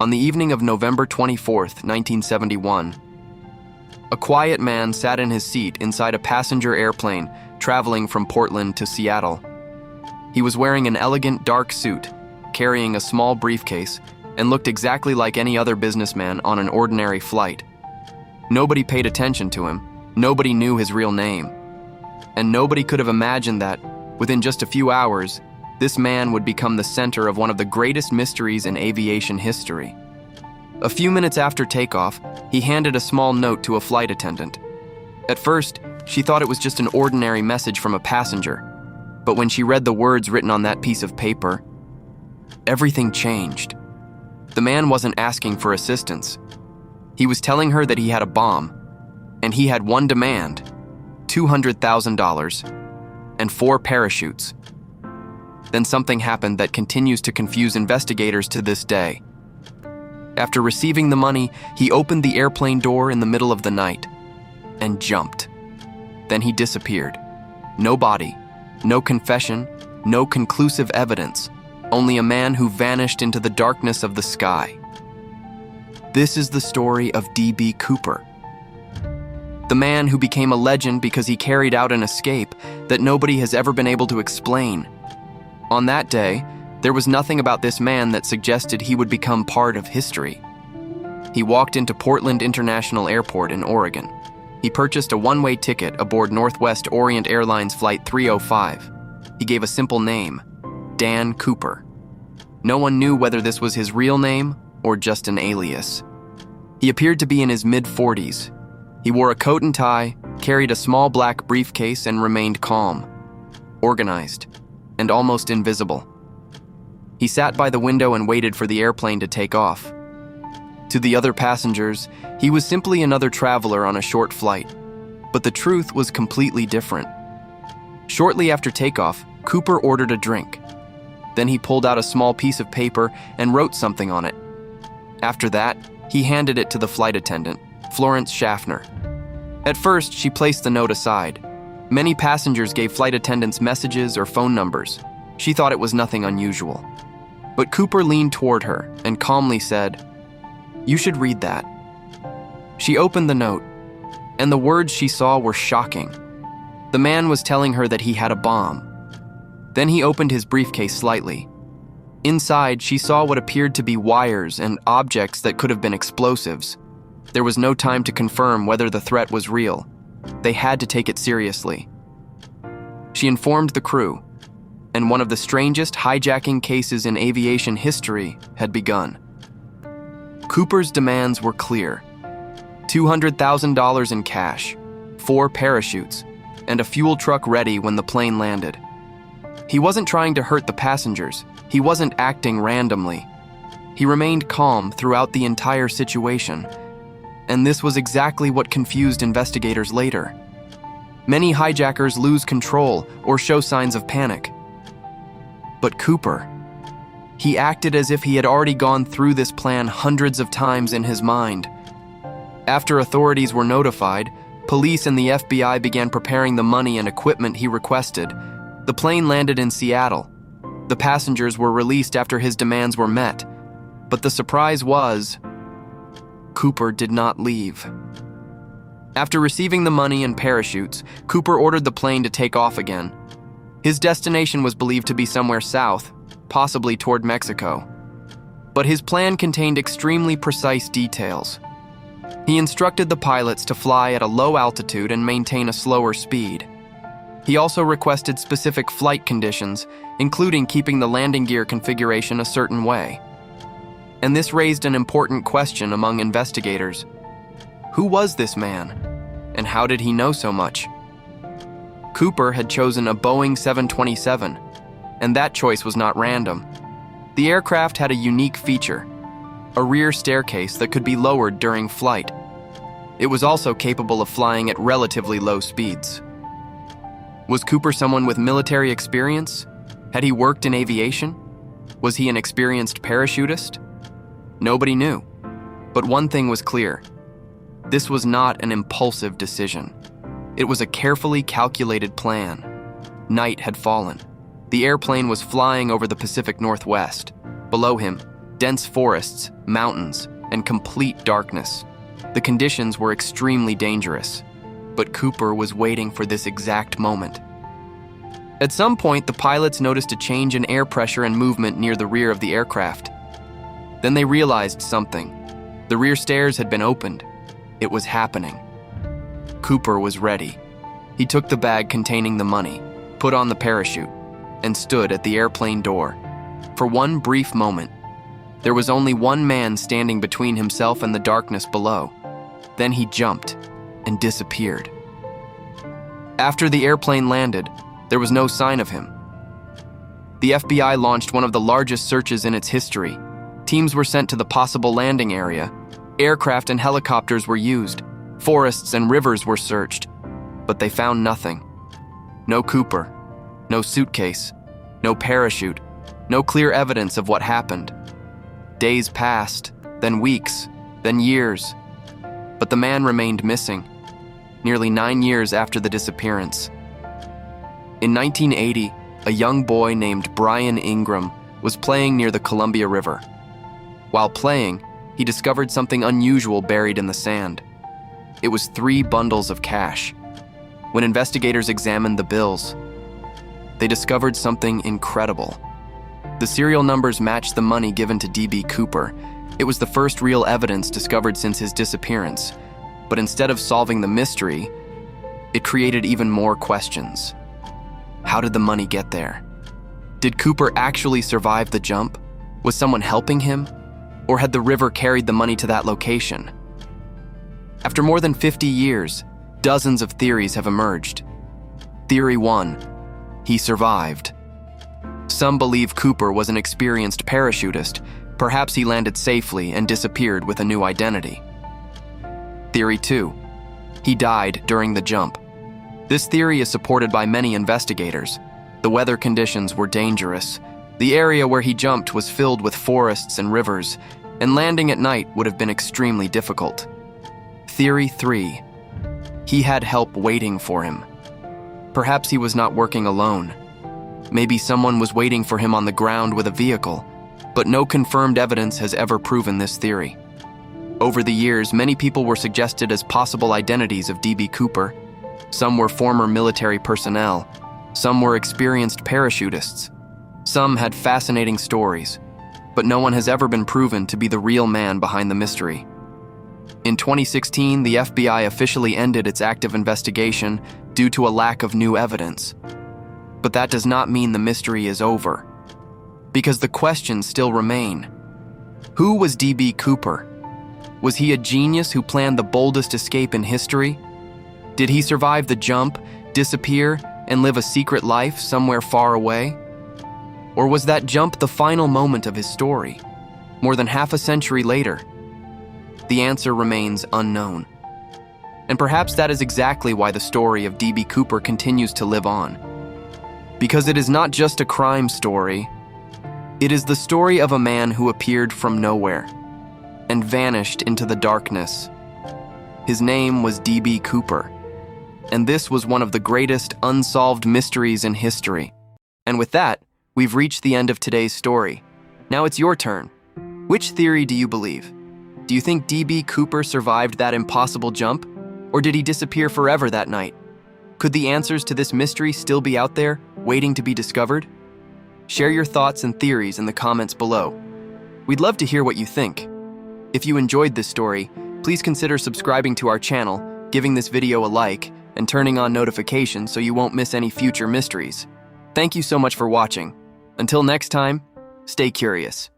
On the evening of November 24th, 1971, a quiet man sat in his seat inside a passenger airplane traveling from Portland to Seattle. He was wearing an elegant dark suit, carrying a small briefcase, and looked exactly like any other businessman on an ordinary flight. Nobody paid attention to him, nobody knew his real name, and nobody could have imagined that, within just a few hours, this man would become the center of one of the greatest mysteries in aviation history. A few minutes after takeoff, he handed a small note to a flight attendant. At first, she thought it was just an ordinary message from a passenger, but when she read the words written on that piece of paper, everything changed. The man wasn't asking for assistance. He was telling her that he had a bomb, and he had one demand: $200,000 and 4 parachutes. Then something happened that continues to confuse investigators to this day. After receiving the money, he opened the airplane door in the middle of the night and jumped. Then he disappeared. No body, no confession, no conclusive evidence, only a man who vanished into the darkness of the sky. This is the story of D.B. Cooper, the man who became a legend because he carried out an escape that nobody has ever been able to explain. On that day, there was nothing about this man that suggested he would become part of history. He walked into Portland International Airport in Oregon. He purchased a one-way ticket aboard Northwest Orient Airlines Flight 305. He gave a simple name: Dan Cooper. No one knew whether this was his real name or just an alias. He appeared to be in his mid-40s. He wore a coat and tie, carried a small black briefcase, and remained calm, organized, and almost invisible. He sat by the window and waited for the airplane to take off. To the other passengers, he was simply another traveler on a short flight, but the truth was completely different. Shortly after takeoff, Cooper ordered a drink. Then he pulled out a small piece of paper and wrote something on it. After that, he handed it to the flight attendant, Florence Schaffner. At first, she placed the note aside. Many passengers gave flight attendants messages or phone numbers. She thought it was nothing unusual. But Cooper leaned toward her and calmly said, "You should read that." She opened the note, and the words she saw were shocking. The man was telling her that he had a bomb. Then he opened his briefcase slightly. Inside, she saw what appeared to be wires and objects that could have been explosives. There was no time to confirm whether the threat was real. They had to take it seriously. She informed the crew, and one of the strangest hijacking cases in aviation history had begun. Cooper's demands were clear: $200,000 in cash, 4 parachutes, and a fuel truck ready when the plane landed. He wasn't trying to hurt the passengers. He wasn't acting randomly. He remained calm throughout the entire situation, and this was exactly what confused investigators later. Many hijackers lose control or show signs of panic. But Cooper, he acted as if he had already gone through this plan hundreds of times in his mind. After authorities were notified, police and the FBI began preparing the money and equipment he requested. The plane landed in Seattle. The passengers were released after his demands were met. But the surprise was, Cooper did not leave. After receiving the money and parachutes, Cooper ordered the plane to take off again. His destination was believed to be somewhere south, possibly toward Mexico. But his plan contained extremely precise details. He instructed the pilots to fly at a low altitude and maintain a slower speed. He also requested specific flight conditions, including keeping the landing gear configuration a certain way. And this raised an important question among investigators. Who was this man, and how did he know so much? Cooper had chosen a Boeing 727, and that choice was not random. The aircraft had a unique feature: a rear staircase that could be lowered during flight. It was also capable of flying at relatively low speeds. Was Cooper someone with military experience? Had he worked in aviation? Was he an experienced parachutist? Nobody knew. But one thing was clear: this was not an impulsive decision. It was a carefully calculated plan. Night had fallen. The airplane was flying over the Pacific Northwest. Below him, dense forests, mountains, and complete darkness. The conditions were extremely dangerous, but Cooper was waiting for this exact moment. At some point, the pilots noticed a change in air pressure and movement near the rear of the aircraft. Then they realized something. The rear stairs had been opened. It was happening. Cooper was ready. He took the bag containing the money, put on the parachute, and stood at the airplane door. For one brief moment, there was only one man standing between himself and the darkness below. Then he jumped and disappeared. After the airplane landed, there was no sign of him. The FBI launched one of the largest searches in its history. Teams were sent to the possible landing area. Aircraft and helicopters were used. Forests and rivers were searched. But they found nothing. No Cooper, no suitcase, no parachute, no clear evidence of what happened. Days passed, then weeks, then years. But the man remained missing, nearly 9 years after the disappearance. In 1980, a young boy named Brian Ingram was playing near the Columbia River. While playing, he discovered something unusual buried in the sand. It was 3 bundles of cash. When investigators examined the bills, they discovered something incredible. The serial numbers matched the money given to D.B. Cooper. It was the first real evidence discovered since his disappearance. But instead of solving the mystery, it created even more questions. How did the money get there? Did Cooper actually survive the jump? Was someone helping him? Or had the river carried the money to that location? After more than 50 years, dozens of theories have emerged. Theory 1, he survived. Some believe Cooper was an experienced parachutist. Perhaps he landed safely and disappeared with a new identity. Theory 2, he died during the jump. This theory is supported by many investigators. The weather conditions were dangerous. The area where he jumped was filled with forests and rivers, and landing at night would have been extremely difficult. Theory 3, he had help waiting for him. Perhaps he was not working alone. Maybe someone was waiting for him on the ground with a vehicle, but no confirmed evidence has ever proven this theory. Over the years, many people were suggested as possible identities of D.B. Cooper. Some were former military personnel. Some were experienced parachutists. Some had fascinating stories, but no one has ever been proven to be the real man behind the mystery. In 2016, the FBI officially ended its active investigation due to a lack of new evidence. But that does not mean the mystery is over, because the questions still remain. Who was D.B. Cooper? Was he a genius who planned the boldest escape in history? Did he survive the jump, disappear, and live a secret life somewhere far away? Or was that jump the final moment of his story, more than half a century later? The answer remains unknown. And perhaps that is exactly why the story of D.B. Cooper continues to live on. Because it is not just a crime story, it is the story of a man who appeared from nowhere and vanished into the darkness. His name was D.B. Cooper, and this was one of the greatest unsolved mysteries in history. And with that, we've reached the end of today's story. Now it's your turn. Which theory do you believe? Do you think D.B. Cooper survived that impossible jump? Or did he disappear forever that night? Could the answers to this mystery still be out there, waiting to be discovered? Share your thoughts and theories in the comments below. We'd love to hear what you think. If you enjoyed this story, please consider subscribing to our channel, giving this video a like, and turning on notifications so you won't miss any future mysteries. Thank you so much for watching. Until next time, stay curious.